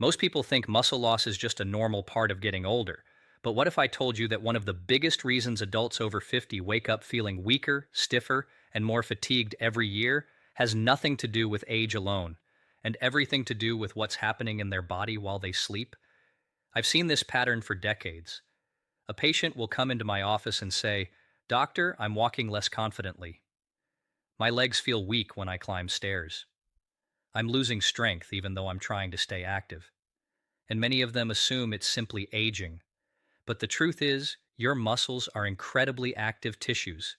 Most people think muscle loss is just a normal part of getting older. But what if I told you that one of the biggest reasons adults over 50 wake up feeling weaker, stiffer, and more fatigued every year has nothing to do with age alone, and everything to do with what's happening in their body while they sleep? I've seen this pattern for decades. A patient will come into my office and say, "Doctor, I'm walking less confidently. My legs feel weak when I climb stairs. I'm losing strength even though I'm trying to stay active." And many of them assume it's simply aging. But the truth is, your muscles are incredibly active tissues.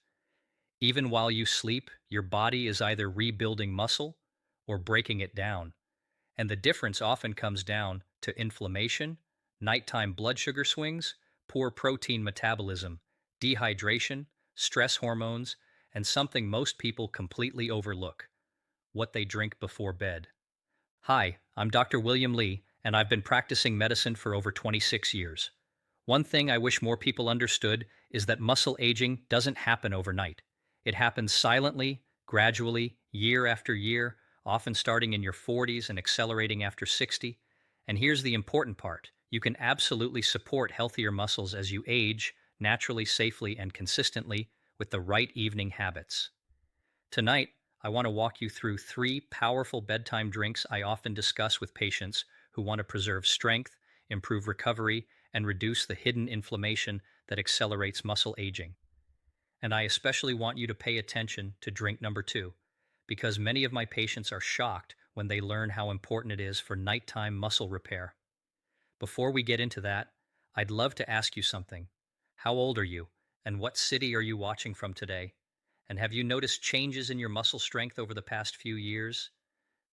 Even while you sleep, your body is either rebuilding muscle or breaking it down. And the difference often comes down to inflammation, nighttime blood sugar swings, poor protein metabolism, dehydration, stress hormones, and something most people completely overlook: what they drink before bed. Hi, I'm Dr. William Lee, and I've been practicing medicine for over 26 years. One thing I wish more people understood is that muscle aging doesn't happen overnight. It happens silently, gradually, year after year, often starting in your 40s and accelerating after 60. And here's the important part: you can absolutely support healthier muscles as you age, naturally, safely, and consistently, with the right evening habits. Tonight, I want to walk you through three powerful bedtime drinks I often discuss with patients who want to preserve strength, improve recovery, and reduce the hidden inflammation that accelerates muscle aging. And I especially want you to pay attention to drink number two, because many of my patients are shocked when they learn how important it is for nighttime muscle repair. Before we get into that, I'd love to ask you something. How old are you, and what city are you watching from today? And have you noticed changes in your muscle strength over the past few years?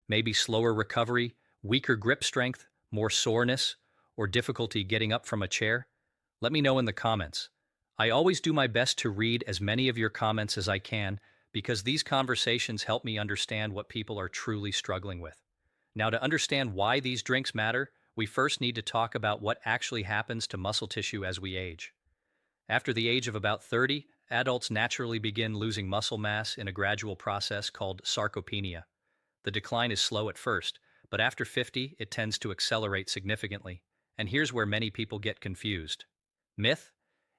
Maybe slower recovery, weaker grip strength, more soreness, or difficulty getting up from a chair? Let me know in the comments. I always do my best to read as many of your comments as I can because these conversations help me understand what people are truly struggling with. Now, to understand why these drinks matter, we first need to talk about what actually happens to muscle tissue as we age. After the age of about 30, adults naturally begin losing muscle mass in a gradual process called sarcopenia. The decline is slow at first, but after 50, it tends to accelerate significantly. And here's where many people get confused. Myth: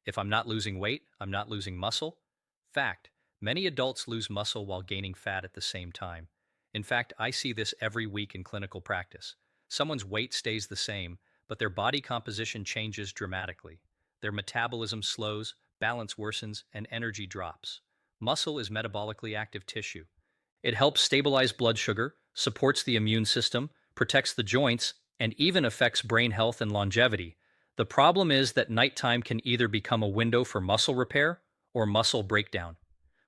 if I'm not losing weight, I'm not losing muscle. Fact: many adults lose muscle while gaining fat at the same time. In fact, I see this every week in clinical practice. Someone's weight stays the same, but their body composition changes dramatically. Their metabolism slows, balance worsens, and energy drops. Muscle is metabolically active tissue. It helps stabilize blood sugar, supports the immune system, protects the joints, and even affects brain health and longevity. The problem is that nighttime can either become a window for muscle repair or muscle breakdown.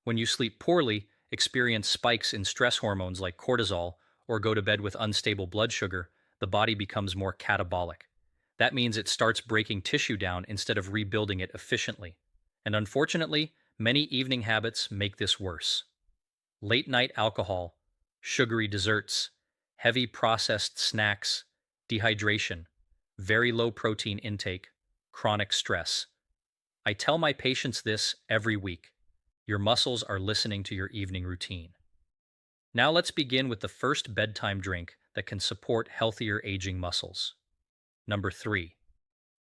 When you sleep poorly, experience spikes in stress hormones like cortisol, or go to bed with unstable blood sugar, the body becomes more catabolic. That means it starts breaking tissue down instead of rebuilding it efficiently. And unfortunately, many evening habits make this worse. Late night alcohol, sugary desserts, heavy processed snacks, dehydration, very low protein intake, chronic stress. I tell my patients this every week. Your muscles are listening to your evening routine. Now let's begin with the first bedtime drink that can support healthier aging muscles. Number 3.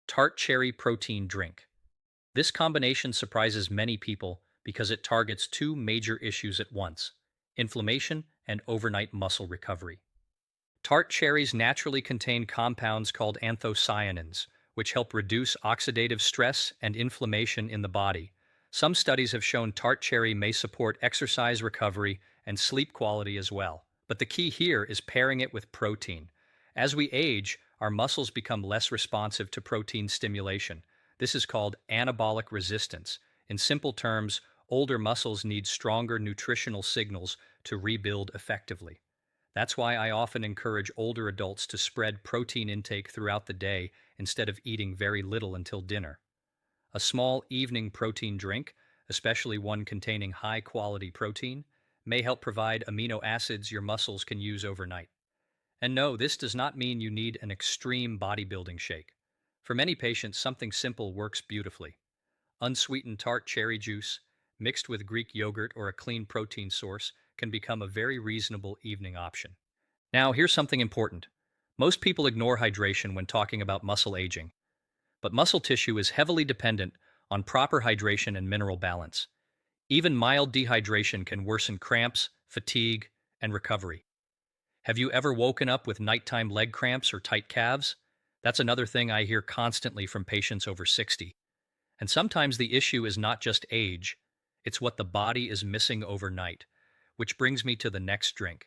Tart cherry protein drink. This combination surprises many people because it targets two major issues at once: inflammation and overnight muscle recovery. Tart cherries naturally contain compounds called anthocyanins, which help reduce oxidative stress and inflammation in the body. Some studies have shown tart cherry may support exercise recovery and sleep quality as well. But the key here is pairing it with protein. As we age, our muscles become less responsive to protein stimulation. This is called anabolic resistance. In simple terms, older muscles need stronger nutritional signals to rebuild effectively. That's why I often encourage older adults to spread protein intake throughout the day instead of eating very little until dinner. A small evening protein drink, especially one containing high-quality protein, may help provide amino acids your muscles can use overnight. And no, this does not mean you need an extreme bodybuilding shake. For many patients, something simple works beautifully. Unsweetened tart cherry juice, mixed with Greek yogurt or a clean protein source, can become a very reasonable evening option. Now, here's something important. Most people ignore hydration when talking about muscle aging, but muscle tissue is heavily dependent on proper hydration and mineral balance. Even mild dehydration can worsen cramps, fatigue, and recovery. Have you ever woken up with nighttime leg cramps or tight calves? That's another thing I hear constantly from patients over 60. And sometimes the issue is not just age, it's what the body is missing overnight. Which brings me to the next drink,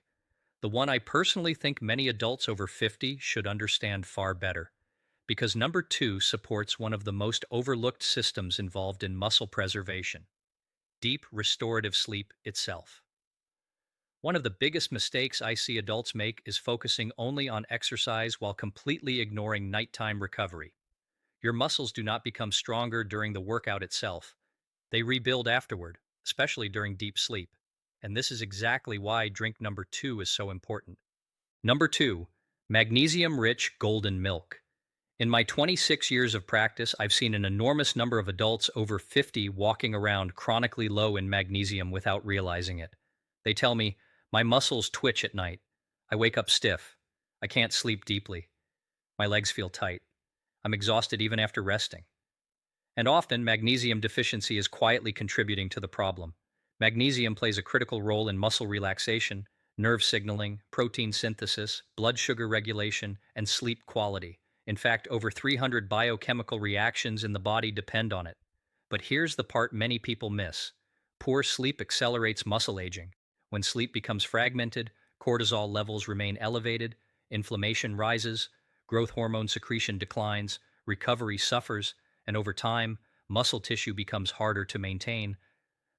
the one I personally think many adults over 50 should understand far better. Because number two supports one of the most overlooked systems involved in muscle preservation, deep restorative sleep itself. One of the biggest mistakes I see adults make is focusing only on exercise while completely ignoring nighttime recovery. Your muscles do not become stronger during the workout itself. They rebuild afterward, especially during deep sleep. And this is exactly why drink number two is so important. Number two, magnesium-rich golden milk. In my 26 years of practice, I've seen an enormous number of adults over 50 walking around chronically low in magnesium without realizing it. They tell me, my muscles twitch at night. I wake up stiff. I can't sleep deeply. My legs feel tight. I'm exhausted even after resting. And often, magnesium deficiency is quietly contributing to the problem. Magnesium plays a critical role in muscle relaxation, nerve signaling, protein synthesis, blood sugar regulation, and sleep quality. In fact, over 300 biochemical reactions in the body depend on it. But here's the part many people miss. Poor sleep accelerates muscle aging. When sleep becomes fragmented, cortisol levels remain elevated, inflammation rises, growth hormone secretion declines, recovery suffers, and over time, muscle tissue becomes harder to maintain.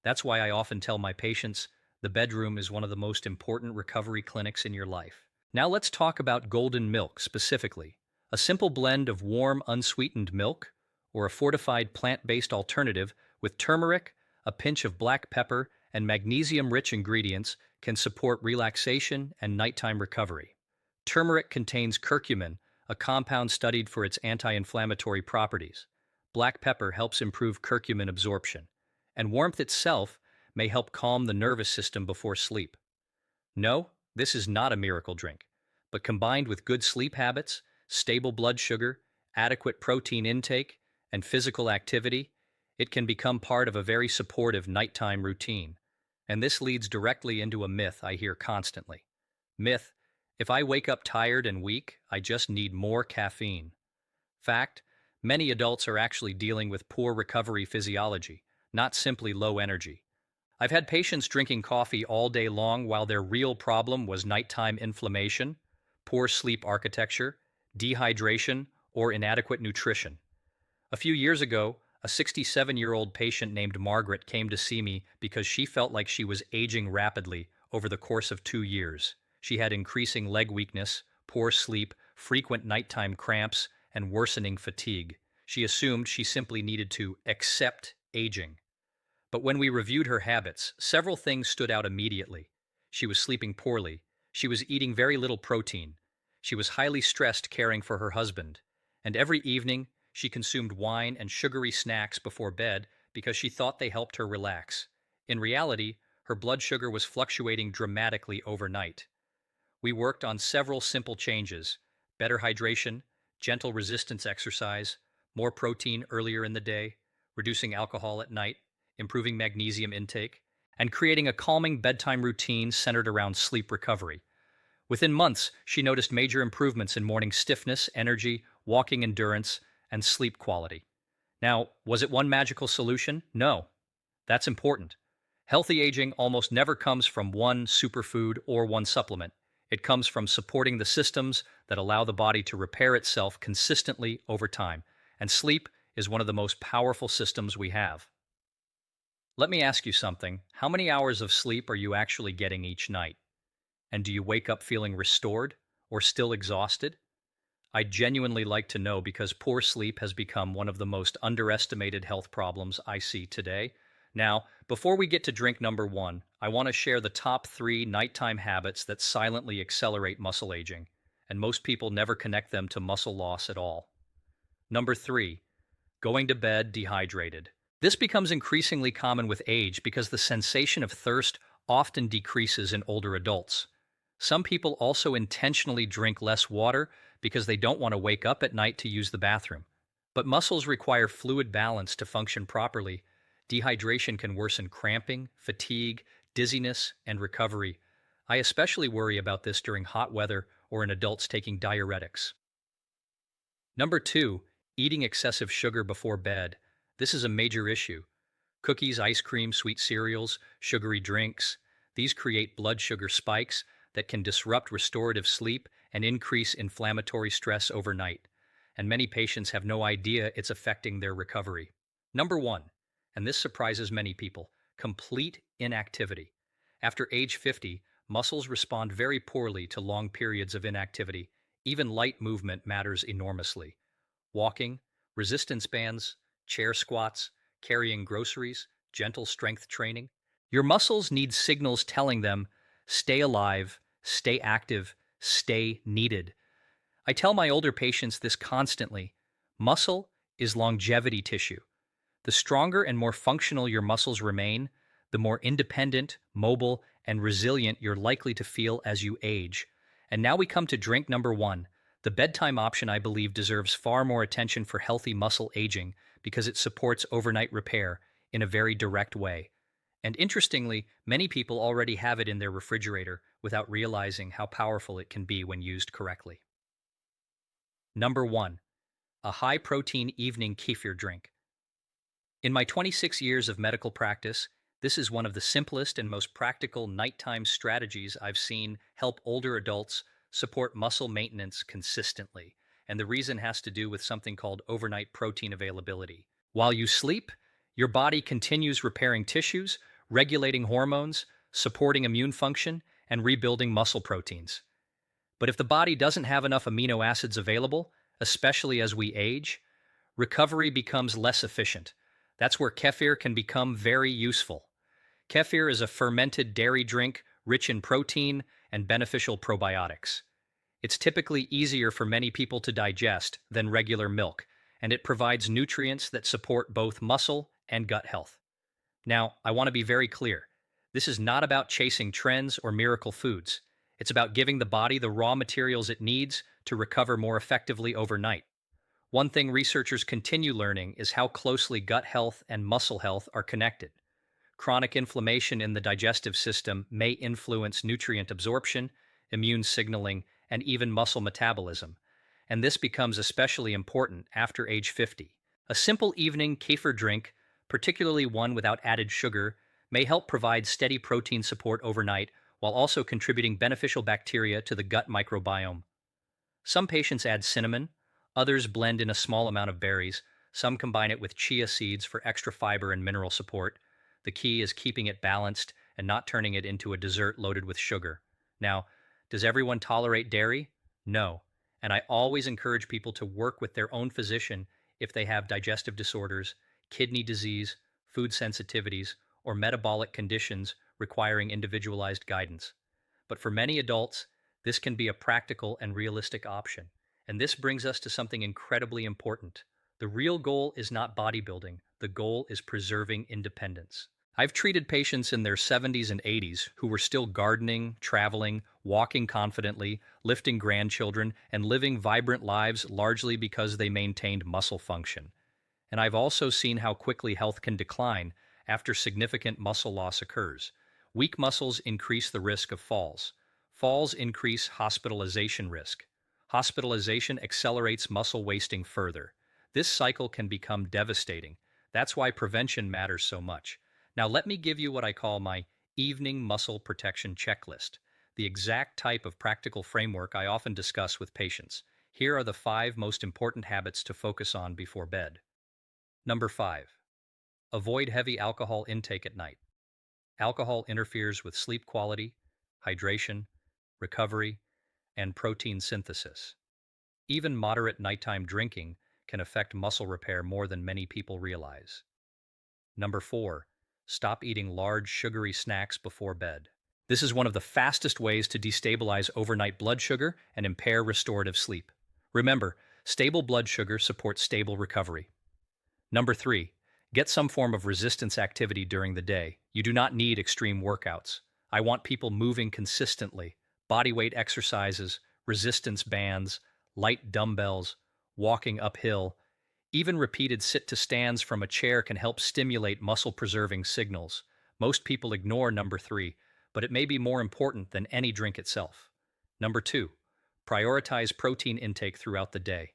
That's why I often tell my patients, the bedroom is one of the most important recovery clinics in your life. Now let's talk about golden milk specifically. A simple blend of warm, unsweetened milk, or a fortified plant-based alternative with turmeric, a pinch of black pepper, and magnesium-rich ingredients can support relaxation and nighttime recovery. Turmeric contains curcumin, a compound studied for its anti-inflammatory properties. Black pepper helps improve curcumin absorption, and warmth itself may help calm the nervous system before sleep. No, this is not a miracle drink, but combined with good sleep habits, stable blood sugar, adequate protein intake, and physical activity, it can become part of a very supportive nighttime routine. And this leads directly into a myth I hear constantly. Myth: if I wake up tired and weak, I just need more caffeine. Fact: many adults are actually dealing with poor recovery physiology, not simply low energy. I've had patients drinking coffee all day long while their real problem was nighttime inflammation, poor sleep architecture, dehydration, or inadequate nutrition. A few years ago, a 67-year-old patient named Margaret came to see me because she felt like she was aging rapidly over the course of 2 years. She had increasing leg weakness, poor sleep, frequent nighttime cramps, and worsening fatigue. She assumed she simply needed to accept aging. But when we reviewed her habits, several things stood out immediately. She was sleeping poorly. She was eating very little protein. She was highly stressed caring for her husband. And every evening, she consumed wine and sugary snacks before bed because she thought they helped her relax. In reality, her blood sugar was fluctuating dramatically overnight. We worked on several simple changes: better hydration, gentle resistance exercise, more protein earlier in the day, reducing alcohol at night, improving magnesium intake, and creating a calming bedtime routine centered around sleep recovery. Within months, she noticed major improvements in morning stiffness, energy, walking endurance, and sleep quality. Now, was it one magical solution? No. That's important. Healthy aging almost never comes from one superfood or one supplement. It comes from supporting the systems that allow the body to repair itself consistently over time. And sleep is one of the most powerful systems we have. Let me ask you something. How many hours of sleep are you actually getting each night? And do you wake up feeling restored or still exhausted? I'd genuinely like to know, because poor sleep has become one of the most underestimated health problems I see today. Now, before we get to drink number one, I want to share the top 3 nighttime habits that silently accelerate muscle aging, and most people never connect them to muscle loss at all. Number 3, going to bed dehydrated. This becomes increasingly common with age because the sensation of thirst often decreases in older adults. Some people also intentionally drink less water because they don't want to wake up at night to use the bathroom. But muscles require fluid balance to function properly. Dehydration can worsen cramping, fatigue, dizziness, and recovery. I especially worry about this during hot weather or in adults taking diuretics. Number 2, eating excessive sugar before bed. This is a major issue. Cookies, ice cream, sweet cereals, sugary drinks, these create blood sugar spikes that can disrupt restorative sleep and increase inflammatory stress overnight. And many patients have no idea it's affecting their recovery. Number 1, and this surprises many people, complete inactivity. After age 50, muscles respond very poorly to long periods of inactivity. Even light movement matters enormously. Walking, resistance bands, chair squats, carrying groceries, gentle strength training. Your muscles need signals telling them, stay alive, stay active, stay needed. I tell my older patients this constantly. Muscle is longevity tissue. The stronger and more functional your muscles remain, the more independent, mobile, and resilient you're likely to feel as you age. And now we come to drink number 1. The bedtime option, I believe, deserves far more attention for healthy muscle aging because it supports overnight repair in a very direct way. And interestingly, many people already have it in their refrigerator without realizing how powerful it can be when used correctly. Number 1, a high-protein evening kefir drink. In my 26 years of medical practice, this is one of the simplest and most practical nighttime strategies I've seen help older adults support muscle maintenance consistently. And the reason has to do with something called overnight protein availability. While you sleep, your body continues repairing tissues, regulating hormones, supporting immune function, and rebuilding muscle proteins. But if the body doesn't have enough amino acids available, especially as we age, recovery becomes less efficient. That's where kefir can become very useful. Kefir is a fermented dairy drink rich in protein and beneficial probiotics. It's typically easier for many people to digest than regular milk, and it provides nutrients that support both muscle and gut health. Now, I want to be very clear. This is not about chasing trends or miracle foods. It's about giving the body the raw materials it needs to recover more effectively overnight. One thing researchers continue learning is how closely gut health and muscle health are connected. Chronic inflammation in the digestive system may influence nutrient absorption, immune signaling, and even muscle metabolism. And this becomes especially important after age 50. A simple evening kefir drink, particularly one without added sugar, may help provide steady protein support overnight while also contributing beneficial bacteria to the gut microbiome. Some patients add cinnamon, others blend in a small amount of berries, some combine it with chia seeds for extra fiber and mineral support. The key is keeping it balanced and not turning it into a dessert loaded with sugar. Now, does everyone tolerate dairy? No. And I always encourage people to work with their own physician if they have digestive disorders, kidney disease, food sensitivities, or metabolic conditions requiring individualized guidance. But for many adults, this can be a practical and realistic option. And this brings us to something incredibly important. The real goal is not bodybuilding. The goal is preserving independence. I've treated patients in their 70s and 80s who were still gardening, traveling, walking confidently, lifting grandchildren, and living vibrant lives largely because they maintained muscle function. And I've also seen how quickly health can decline after significant muscle loss occurs. Weak muscles increase the risk of falls. Falls increase hospitalization risk. Hospitalization accelerates muscle wasting further. This cycle can become devastating. That's why prevention matters so much. Now let me give you what I call my evening muscle protection checklist, the exact type of practical framework I often discuss with patients. Here are the 5 most important habits to focus on before bed. Number 5. Avoid heavy alcohol intake at night. Alcohol interferes with sleep quality, hydration, recovery, and protein synthesis. Even moderate nighttime drinking can affect muscle repair more than many people realize. Number 4. Stop eating large sugary snacks before bed. This is one of the fastest ways to destabilize overnight blood sugar and impair restorative sleep. Remember, stable blood sugar supports stable recovery. Number 3. Get some form of resistance activity during the day. You do not need extreme workouts. I want people moving consistently, bodyweight exercises, resistance bands, light dumbbells, walking uphill, even repeated sit-to-stands from a chair can help stimulate muscle-preserving signals. Most people ignore number 3, but it may be more important than any drink itself. Number 2, prioritize protein intake throughout the day.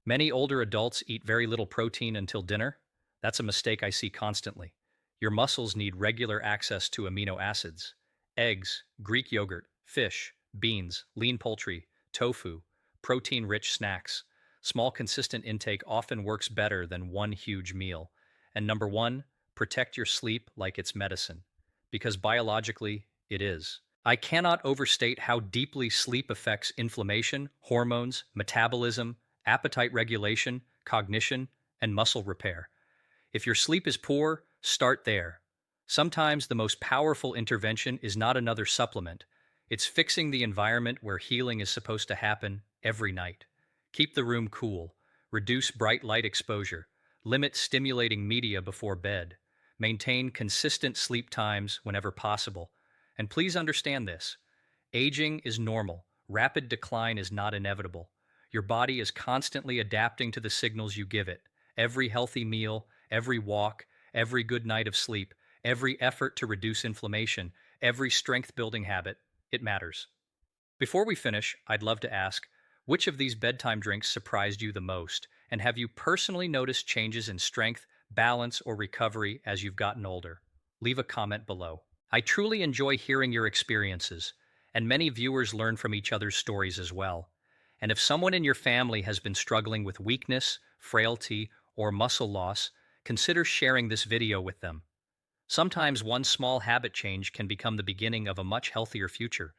Many older adults eat very little protein until dinner. That's a mistake I see constantly. Your muscles need regular access to amino acids. Eggs, Greek yogurt, fish, beans, lean poultry, tofu, protein-rich snacks. Small, consistent intake often works better than one huge meal. And number 1, protect your sleep like it's medicine. Because biologically, it is. I cannot overstate how deeply sleep affects inflammation, hormones, metabolism, appetite regulation, cognition, and muscle repair. If your sleep is poor, start there. Sometimes the most powerful intervention is not another supplement. It's fixing the environment where healing is supposed to happen every night. Keep the room cool, reduce bright light exposure, limit stimulating media before bed, maintain consistent sleep times whenever possible. And please understand this. Aging is normal. Rapid decline is not inevitable. Your body is constantly adapting to the signals you give it. Every healthy meal, every walk, every good night of sleep, every effort to reduce inflammation, every strength-building habit, it matters. Before we finish, I'd love to ask, which of these bedtime drinks surprised you the most? And have you personally noticed changes in strength, balance, or recovery as you've gotten older? Leave a comment below. I truly enjoy hearing your experiences, and many viewers learn from each other's stories as well. And if someone in your family has been struggling with weakness, frailty, or muscle loss, consider sharing this video with them. Sometimes one small habit change can become the beginning of a much healthier future.